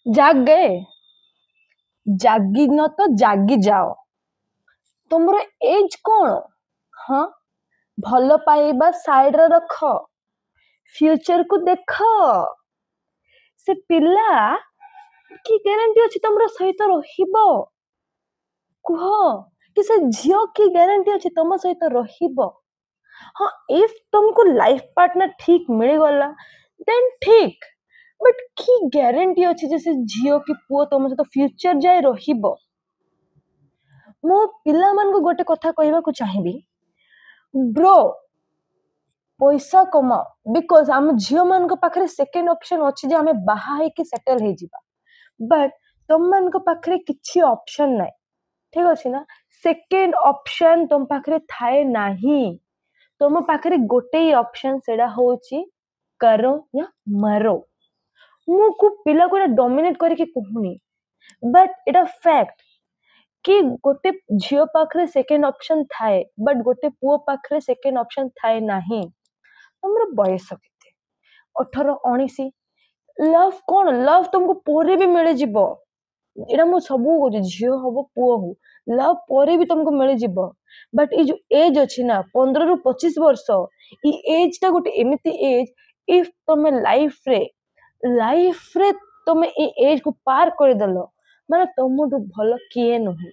जाग गए जागी न तो जागी जाओ तुमर एज कौन हाँ भल पाइबा साइड रे रख फ्यूचर को देख से पिला की ग्यारंटी अछि तुमर सहित रहिबो कुह कि से झियो की ग्यारंटी अछि तुम सहित रहिबो हाँ इफ तुमको लाइफ पार्टनर ठीक मिल गला देन ठीक बट की ग्यारंटी अछि जैसे झियो की पुओ तुम सहित फ्यूचर जाय रहिबो मो पिला मान को गोटे कथा कहबा को चाहिबी ब्रो पैसा कमाओ बिकॉज आम झील मान पाखे सेकेंड ऑप्शन अच्छी आम बाहा कि सेटल हो जावा बट तुम मान पाखे किसी ऑप्शन ना ठीक अच्छे ना सेकेंड ऑप्शन तुम पाखे थाए नाही तुम पाखे गोटे ही ऑप्शन सेड़ा होची करो या मरो मु को पिला को डोमिनेट करके कहूनी बट इटा फैक्ट कि गोटे झील पाखे सेकेंड ऑप्शन थाए बट गोटे पुओ पाखे सेकेंड ऑप्शन थाए नाही तुमर बयस केते 18 19 लव कौन लव तुमको पोरे भी मिले जिवो एटा मु सबू कहूँ झील हम पुओ हो लव पोरे भी तुमको मिले जिवो बट ये जो एज अच्छी ना 15 रु 25 वर्ष ये एज टा गोटे एमती एज इफ तुम लाइफ रे तुम ए एज को पार कर देलो माने तुम भल किए नुह